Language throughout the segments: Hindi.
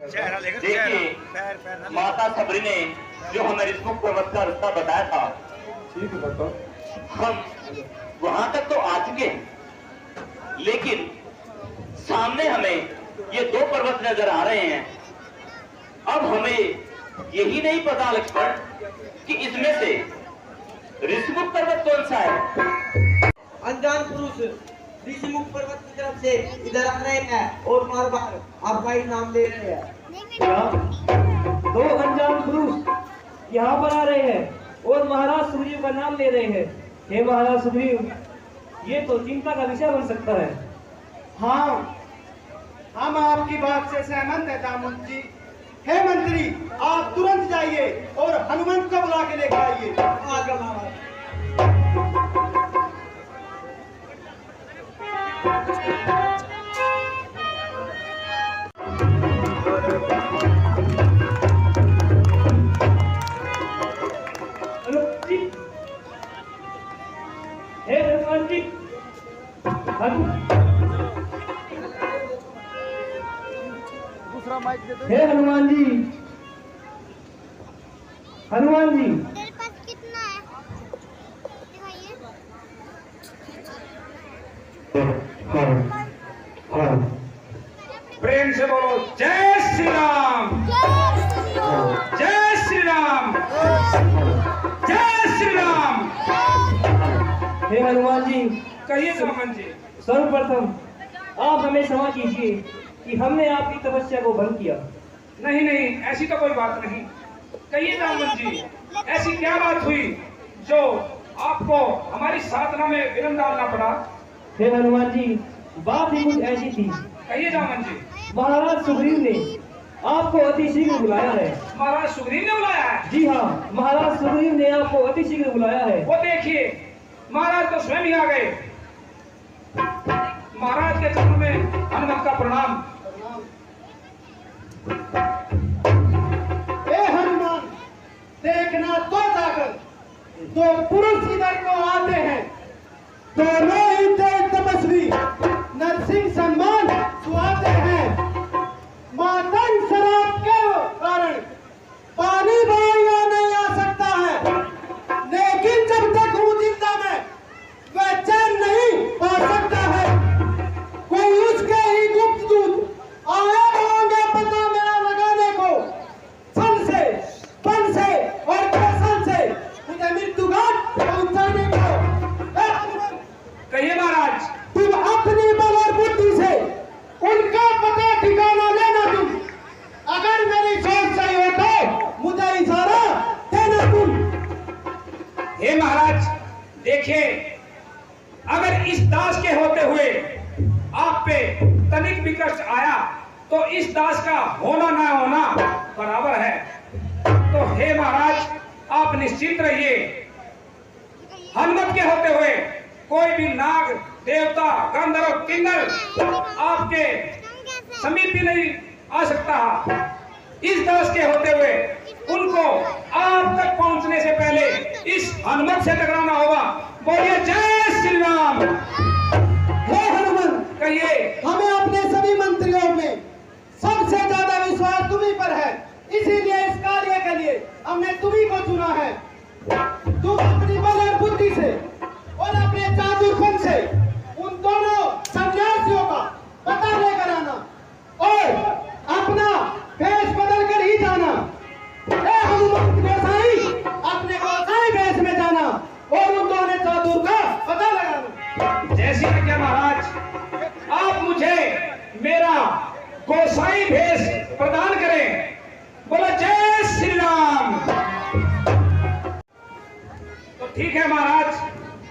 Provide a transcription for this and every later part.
देखिए, माता सबरी ने जो हमें रिस्मुख पर्वत का रास्ता बताया था, ठीक है बताओ। हम वहां तक तो आ चुके हैं, लेकिन सामने हमें ये दो पर्वत नजर आ रहे हैं। अब हमें यही नहीं पता लक्ष्मण कि इसमें से रिस्मुख पर्वत कौन सा है। अनजान पुरुष ऋषिमुख पर्वत की तरफ से इधर आ रहे हैं और बार बार आपका ही नाम ले रहे हैं। क्या दो अनजान पुरुष यहाँ पर आ रहे हैं और महाराज सुग्रीव का नाम ले रहे हैं? हे महाराज सुग्रीव, ये तो चिंता का विषय बन सकता है। हाँ, हम आपकी बात से सहमत हैं दामुद जी। हे मंत्री, आप तुरंत जाइए और हनुमंत को बुला के लेकर आइए। आगे महाराज। हे हनुमान जी, दूसरा माइक दे दो। हे हनुमान जी, हनुमान जी। तेरे पास कितना है? दिखाइए। प्रेम से बोलो जय श्री राम, जय श्री राम, जय श्री राम। हे हनुमान जी, कहिए जामन जी। सर्वप्रथम आप हमें क्षमा कीजिए कि हमने आपकी तपस्या को भंग किया। नहीं नहीं, ऐसी तो कोई बात नहीं। कहिए जामन जी, ऐसी क्या बात हुई जो आपको हमारी साधना में विघ्न डालना पड़ा? हे हनुमान जी, बात ही कुछ ऐसी थी। कहिए जामन जी। महाराज सुग्रीव ने आपको अति शीघ्र बुलाया है। महाराज सुग्रीव ने बुलाया है? जी हाँ, महाराज सुग्रीव ने आपको अति शीघ्र बुलाया है। वो देखिए, महाराज तो स्वयं ही आ गए। महाराज के चरणों में हनुमत का प्रणाम। ए हनुमान, देखना तो जाकर दो पुरुष इधर को आते हैं, दोनों ही तेज तपस्वी नरसिंह सम्मान सुहाते हैं। मातंग शराब के कारण पानी बहाया नहीं आ सकता है, लेकिन जब तक हूँ जिंदा में वह चैन नहीं पा सकता है। कोई उसके ही गुप्त दूत आए होंगे पता मेरा लगाने को, सन से, पन से और कौशल से मुझे मृत्युघाट पहुंचाने को। कहिए महाराज। तुम अपनी बल और बुद्धि से उनका पता ठिकाना लेना तुम। अगर मेरी सोच सही हो तो मुझे इशारा देना तुम। हे महाराज, देखिए, अगर इस दास के होते हुए आप पे तनिक भी कष्ट आया तो इस दास का होना ना होना बराबर है। तो हे महाराज, आप निश्चिंत रहिए। हनुमत के होते हुए कोई भी नाग, देवता, गंधर्व, किन्नर आपके समीप भी नहीं आ सकता। इस दास के होते हुए उनको आप तक पहुंचने से पहले इस हनुमत से टकराना होगा। बोलिए जय श्री राम। हे हनुमान, कहिए। हमें अपने सभी मंत्रियों में सबसे ज्यादा विश्वास तुम्ही पर है, इसीलिए इस कार्य के लिए हमने तुम्ही को चुना है। तुम अपनी बल और बुद्धि से और अपने जादूपन से उन दोनों सन्यासियों का पता लेकर आना और अपना भेष बदल कर ही जाना। हे हनुमंत गोसाई, अपने गोसाई भेष में जाना और उन दोनों जादू का पता लगाना। जैसी आज्ञा महाराज। आप मुझे मेरा गोसाई भेष प्रदान करें। बोलो जय श्री राम। तो ठीक है महाराज,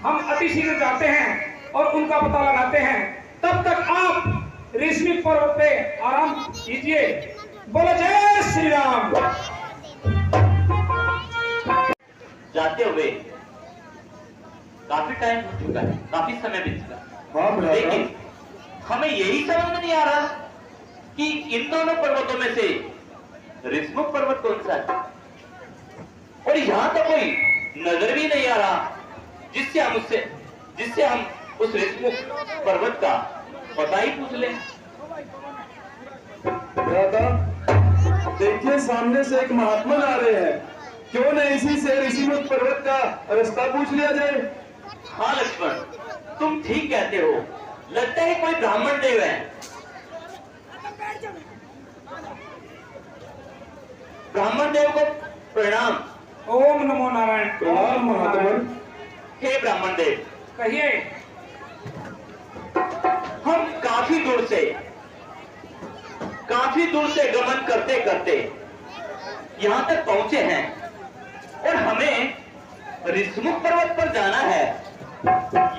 हम अति शीघ्र जाते हैं और उनका पता लगाते हैं। तब तक आप ऋषि पर्वत पे आराम कीजिए। बोलो जय श्री राम। जाते हुए काफी टाइम हो चुका है, काफी समय बीत चुका हाँ है, लेकिन हमें यही समझ में नहीं आ रहा कि इन दोनों पर्वतों में से रिस्मुख पर्वत कौन सा है। और यहां तो कोई नजर भी नहीं आ रहा जिससे हम उस रिस्मुख पर्वत का पता ही पूछ लें। दादा देखिए सामने से एक महात्मा आ रहे हैं, क्यों न इसी से ऋषिमुख पर्वत का रास्ता पूछ लिया जाए। हाँ लक्ष्मण, तुम ठीक कहते हो, लगता है कोई ब्राह्मण देव है। ब्राह्मण देव को प्रणाम। ओम नमो नारायण। प्रणाम महात्मा। हे ब्राह्मण देव, कहिए। हम काफी दूर से गमन करते करते यहाँ तक पहुंचे हैं और हमें ऋषिमुख पर्वत पर जाना है।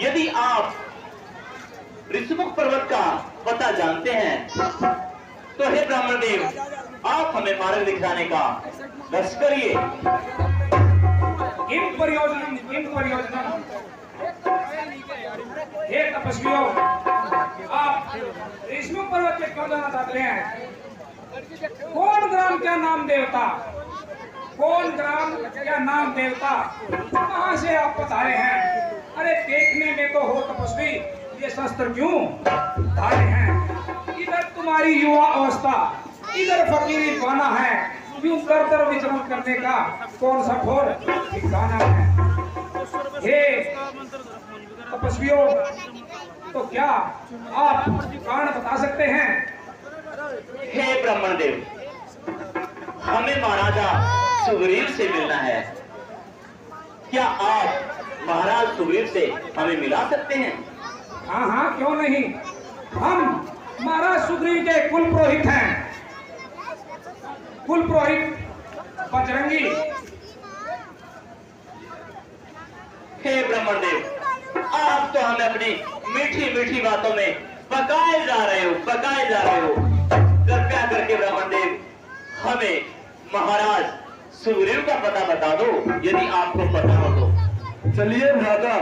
यदि आप ऋषिमुख पर्वत का पता जानते हैं तो हे ब्राह्मण देव, आप हमें मार्ग दिखाने का कष्ट करिए। किम परियोजना। हे तपस्वियों, आप ऋषिमुख पर्वत पे क्यों जाना चाहते हैं? कौन ग्राम क्या नाम देवता, कौन ग्राम क्या नाम देवता, कहां से आप पधारे हैं? अरे देखने में तो हो तपस्वी, ये शस्त्र क्यों धारे हैं? इधर तुम्हारी युवा अवस्था, इधर फकीरी पाना है, यूं दर दर विचरण करने का कौन सा घोर ठिकाना है? हे तपस्वियों, तो क्या आप कारण बता सकते हैं? हे ब्राह्मण देव, हमें महाराजा सुग्रीव से मिलना है। क्या आप महाराज सुग्रीव से हमें मिला सकते हैं? हाँ हाँ, क्यों नहीं। हम महाराज सुग्रीव के कुल पुरोहित हैं, कुल पुरोहित बजरंगी। हे ब्राह्मण देव, आप तो हमें अपनी मीठी मीठी बातों में पकाए जा रहे हो। कृपया करके ब्राह्मण देव, हमें महाराज सुग्रीव का पता बता दो, यदि आपको पता हो तो। चलिए भ्राता,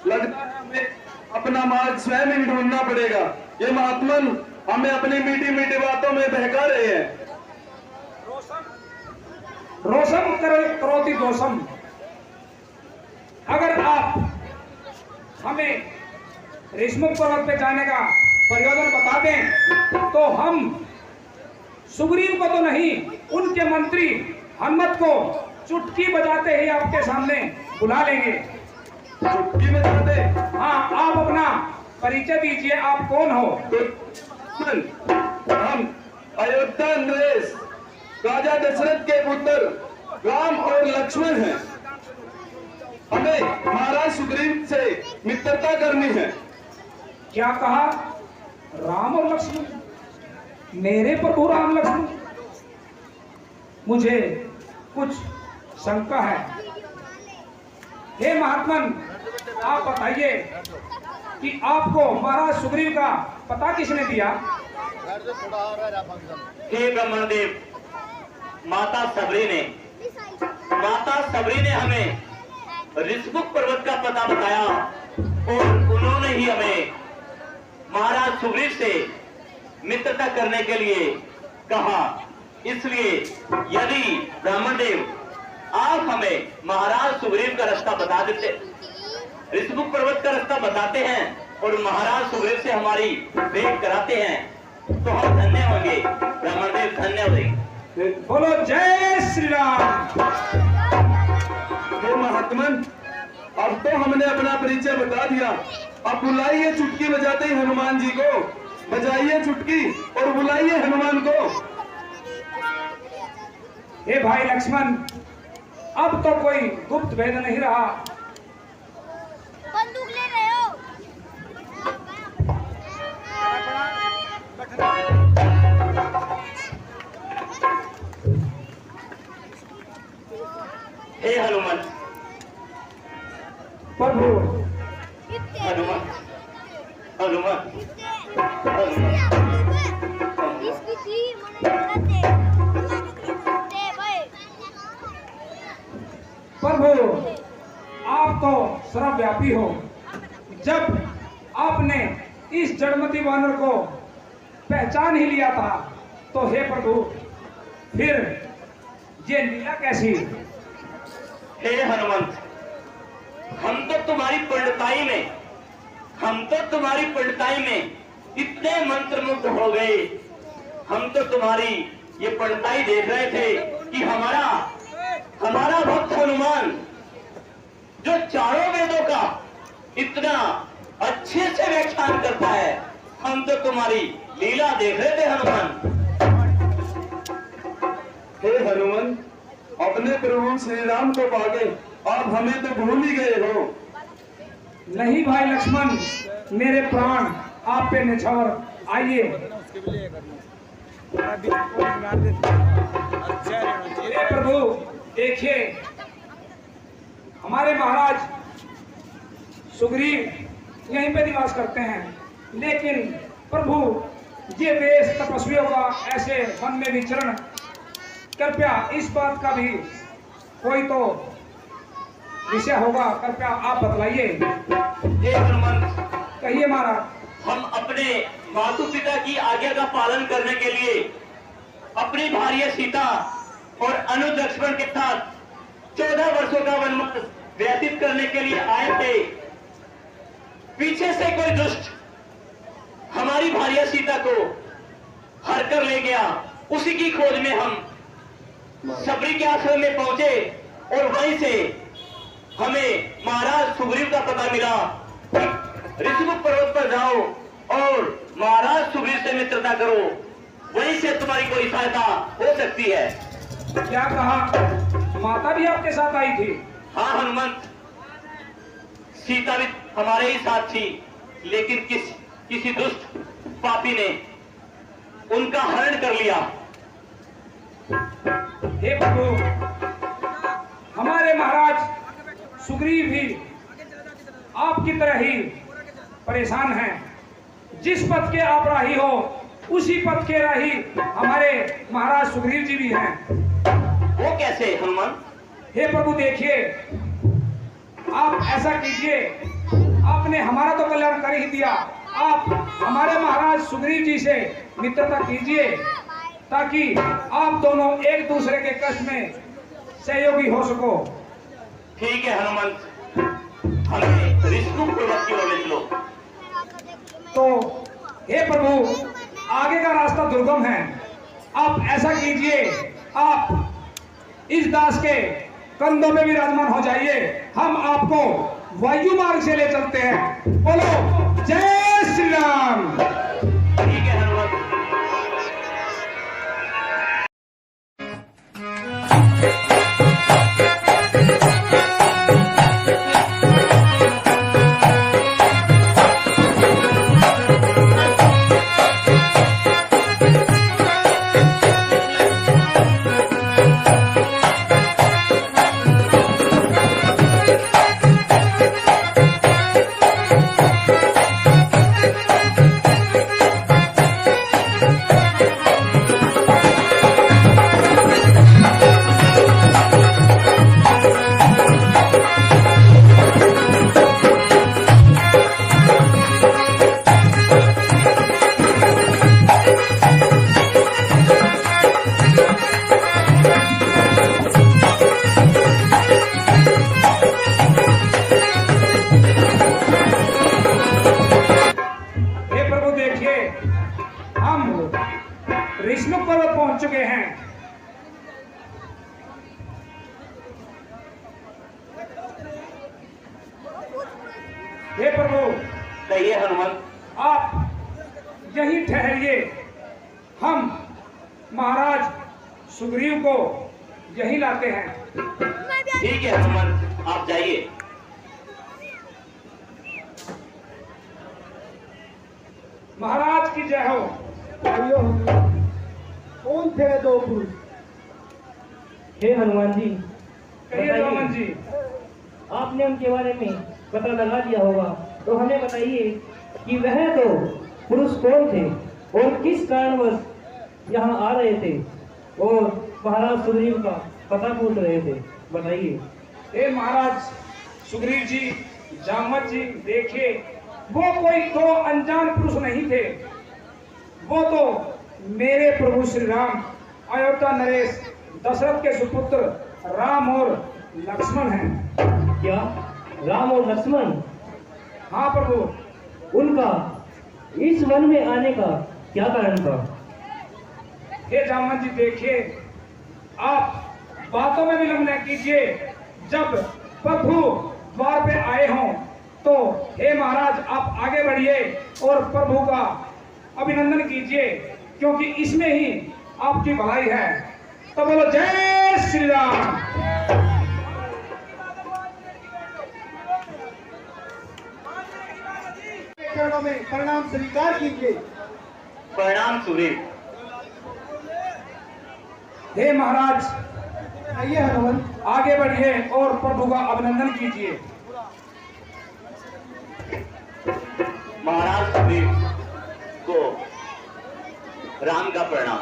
लगता है हमें अपना मार्ग स्वयं ही ढूंढना पड़ेगा। ये महात्मन हमें अपनी मीठी मीठी बातों में बहका रहे हैं। रोशम करोति दोषम। अगर आप हमें ऋषिमुख पर्वत पे जाने का प्रयोजन बता दें तो हम सुग्रीव को तो नहीं, उनके मंत्री हनुमत को चुटकी बजाते ही आपके सामने बुला लेंगे। चुटकी में जाते? हाँ, आप अपना परिचय दीजिए, आप कौन हो? हम अयोध्या नरेश, राजा दशरथ के पुत्र राम और लक्ष्मण हैं। हमें महाराज सुग्रीव से मित्रता करनी है। क्या कहा? राम और लक्ष्मण? मेरे प्रभु राम लक्ष्मण? मुझे कुछ शंका है। हे महात्मन, आप बताइए कि आपको महाराज सुग्रीव का पता किसने दिया? हे ब्राह्मण देव, माता सबरी ने हमें ऋषिमुख पर्वत का पता बताया और उन्होंने ही हमें महाराज सुग्रीव से मित्रता करने के लिए कहा। इसलिए यदि ब्राह्मण देव आप हमें महाराज सुग्रीव का रास्ता बता देते, ऋषिमुख पर्वत का रास्ता बताते हैं और महाराज सुग्रीव से हमारी भेंट कराते हैं तो हम धन्य होंगे। ब्राह्मण देव धन्य होंगे। बोलो जय श्री राम। हे महात्मन, अब तो हमने अपना परिचय बता दिया। अब बुलाइए चुटकी बजाते ही हनुमान जी को, बजाइए चुटकी और बुलाइए हनुमान को। हे भाई लक्ष्मण, अब तो कोई गुप्त भेद नहीं रहा। बंदूक ले रहे हो? हे हनुमान, प्रभु हनुमान, हनुमान, इसकी थी मैंने दे भाई। प्रभु, आप तो सर्वव्यापी हो। जब आपने इस जड़मती वानर को पहचान ही लिया था तो हे प्रभु, फिर ये लीला कैसी? हे हनुमंत, हम तो तुम्हारी पंडिताई में इतने मंत्रमुग्ध हो गए, हम तो तुम्हारी ये पंडिताई देख रहे थे कि हमारा भक्त हनुमान जो चारों वेदों का इतना अच्छे से व्याख्यान करता है, हम तो तुम्हारी लीला देख रहे थे हनुमान। हे हनुमान, अपने प्रभु श्री राम को पाके आप हमें तो भूल ही गए हो। नहीं भाई लक्ष्मण, मेरे प्राण आप पे निछावर, आइए। हे प्रभु देखिए, हमारे महाराज सुग्रीव यहीं पे निवास करते हैं, लेकिन प्रभु ये देश तपस्वियों का ऐसे वन में विचरण, कृपया इस बात का भी कोई तो विषय होगा, कृपया आप बतलाइए। हे हनुमान, कहिए महाराज। हम अपने माता पिता की आज्ञा का पालन करने के लिए अपनी भार्या सीता और अनुज लक्ष्मण के साथ 14 वर्षों का वनवास व्यतीत करने के लिए आए थे। पीछे से कोई दुष्ट हमारी भार्या सीता को हर कर ले गया। उसी की खोज में हम सबरी के आश्रम में पहुंचे और वहीं से हमें महाराज सुग्रीव का पता मिला। ऋषिमुख पर्वत पर जाओ और महाराज सुग्रीव से मित्रता करो, वहीं से तुम्हारी कोई सहायता हो सकती है। क्या कहा? माता भी आपके साथ आई थी? हाँ हनुमंत, सीता भी हमारे ही साथ थी, लेकिन किसी दुष्ट पापी ने उनका हरण कर लिया। हे प्रभु, हमारे महाराज सुग्रीव भी आपकी तरह ही परेशान हैं। जिस पथ के आप राही हो, उसी पथ के राही हमारे महाराज सुग्रीव जी भी हैं। वो कैसे हनुमान? हे प्रभु देखिए, आप ऐसा कीजिए, आपने हमारा तो कल्याण कर ही दिया, आप हमारे महाराज सुग्रीव जी से मित्रता कीजिए, ताकि आप दोनों एक दूसरे के कष्ट में सहयोगी हो सको। ठीक है हनुमंत, हमें ऋषिमुख पर्वत की ओर ले चलो। तो हे प्रभु, आगे का रास्ता दुर्गम है, आप ऐसा कीजिए, आप इस दास के कंधों में विराजमान हो जाइए, हम आपको वायु मार्ग से ले चलते हैं। बोलो जय श्री राम। ठीक है हनुमंत। ऋषिमुख पर्वत पहुंच चुके हैं। हे प्रभु, कहिए हनुमान। आप यहीं ठहरिए, हम महाराज सुग्रीव को यहीं लाते हैं। ठीक है हनुमान, आप जाइए। महाराज की जय हो। कौन थे दो पुरुष? हे हनुमान जी, कहिए हनुमान जी। आपने उनके बारे में पता लगा दिया होगा, तो हमें बताइए कि वह दो पुरुष कौन थे और किस कारणवश यहाँ आ रहे थे और महाराज सुग्रीव का पता पूछ रहे थे, बताइए। हे महाराज सुग्रीव जी, जामवंत जी, देखिए वो कोई दो अनजान पुरुष नहीं थे, वो तो मेरे प्रभु श्री राम, अयोध्या नरेश दशरथ के सुपुत्र राम और लक्ष्मण हैं। क्या राम और लक्ष्मण? हाँ प्रभु। उनका इस वन में आने का क्या कारण था? हे जामवंत जी देखिए, आप बातों में विलंब न कीजिए। जब प्रभु द्वार पे आए हों तो हे महाराज आप आगे बढ़िए और प्रभु का अभिनंदन कीजिए, क्योंकि इसमें ही आपकी भलाई है। तो बोलो जय श्री राम। चरणों में प्रणाम स्वीकार कीजिए। प्रणाम सुग्रीव। हे महाराज आइए हनुमंत, आगे बढ़िए और प्रभु का अभिनंदन कीजिए। महाराज सुग्रीव को राम का प्रणाम।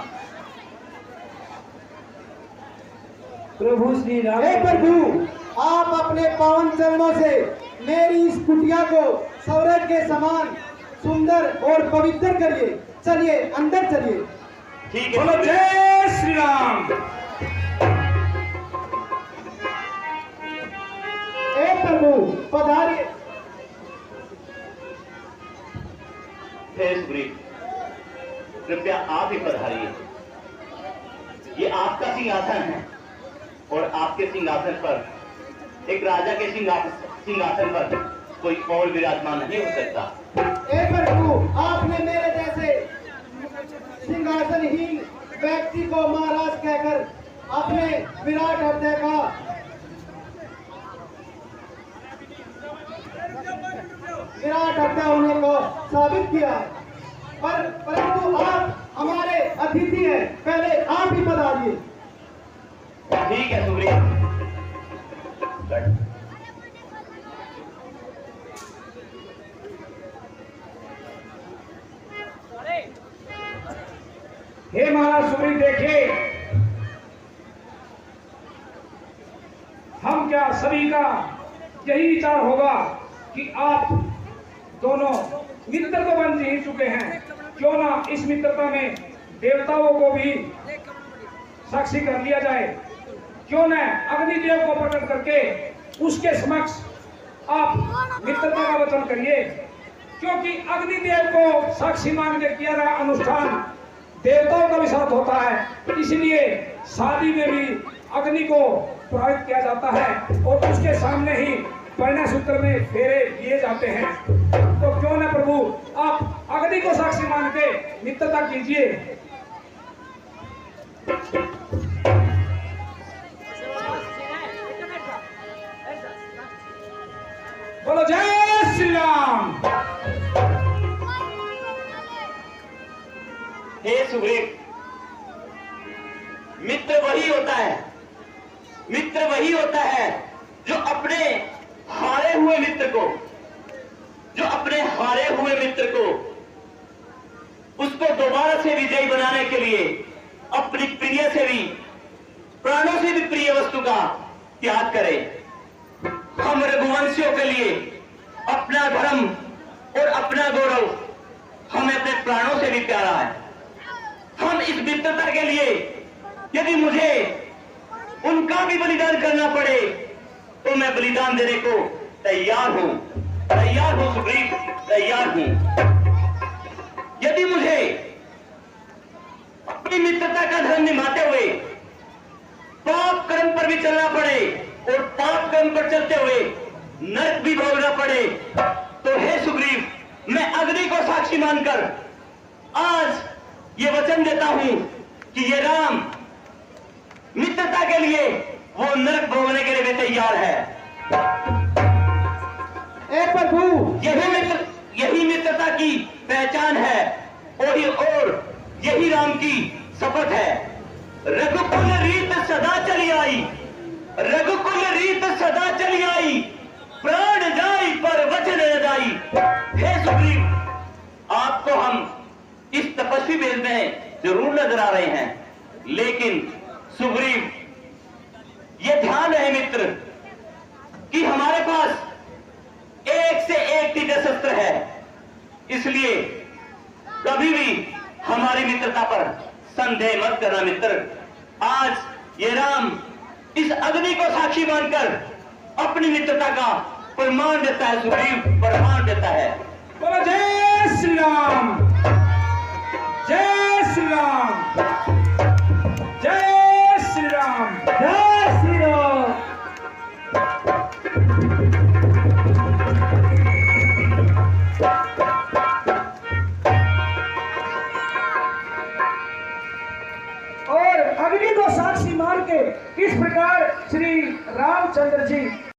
प्रभु श्री राम। हे प्रभु, आप अपने पावन चरणों से मेरी इस कुटिया को स्वर्ग के समान सुंदर और पवित्र करिए। चलिए अंदर चलिए। ठीक है। बोलो जय श्री राम। हे प्रभु पधारिए। हे सुग्रीव, कृपया आप ही पधारिए। ये आपका सिंहासन है और आपके सिंहासन पर, एक राजा के सिंहासन पर कोई और विराजमान नहीं हो सकता। हे प्रभु, आपने मेरे जैसे सिंहासनहीन व्यक्ति को महाराज कहकर अपने विराट हृदय का विराट हृदय होने को साबित किया। परंतु आप हमारे अतिथि हैं, पहले आप ही पधारिए। ठीक है सुग्रीव। हे महाराज सुग्रीव देखिए, हम क्या सभी का यही विचार होगा कि आप दोनों मित्र तो बन ही चुके हैं, क्यों ना इस मित्रता में देवताओं को भी साक्षी कर लिया जाए। क्यों न अग्निदेव को प्रकट करके उसके समक्ष आप मित्रता का वचन करिए, क्योंकि अग्निदेव को साक्षी मान के किया गया अनुष्ठान देवताओं का भी साथ होता है। इसलिए शादी में भी अग्नि को प्रभावित किया जाता है और उसके सामने ही परिणय सूत्र में फेरे लिए जाते हैं। तो क्यों न प्रभु आप अग्नि को साक्षी मान के मित्रता कीजिए। बोलो जय श्री राम। हे सुग्रीव, मित्र वही होता है, मित्र वही होता है जो अपने हारे हुए मित्र को, उसको दोबारा से विजयी बनाने के लिए अपनी प्रिय से भी, प्राणों से भी प्रिय वस्तु का त्याग करे। हम रघुवंशियों के लिए अपना धर्म और अपना गौरव हमें अपने प्राणों से भी प्यारा है। हम इस मित्रता के लिए यदि मुझे उनका भी बलिदान करना पड़े तो मैं बलिदान देने को तैयार हूं सुग्रीव, तैयार हूं। यदि मुझे अपनी मित्रता का धर्म निभाते हुए पाप कर्म पर भी चलना पड़े और पाप कर्म पर चलते हुए नरक भी भोगना पड़े, तो हे सुग्रीव, मैं अग्नि को साक्षी मानकर आज ये वचन देता हूं कि ये राम मित्रता के लिए वो नरक भोगने के लिए भी तैयार है। ए प्रभु, यही मित्रता की पहचान है और यही राम की शपथ है। रघुकुल रीत सदा चली आई, रघुकुल रीत सदा चली आई, प्राण जाई पर वचन न जाई। हे सुग्रीव, आपको हम इस तपस्वी वेद में जरूर नजर आ रहे हैं, लेकिन सुग्रीव ये ध्यान रहे मित्र कि हमारे पास एक से एक तीव्र शस्त्र है, इसलिए कभी भी हमारी मित्रता पर संदेह मत करना मित्र। आज ये राम इस अग्नि को साक्षी मानकर अपनी मित्रता का प्रमाण देता है सुग्रीव, प्रमाण देता है। बोलो जय श्री राम, जय श्री राम। और अग्नि को साक्षी मान के किस प्रकार श्री रामचंद्र जी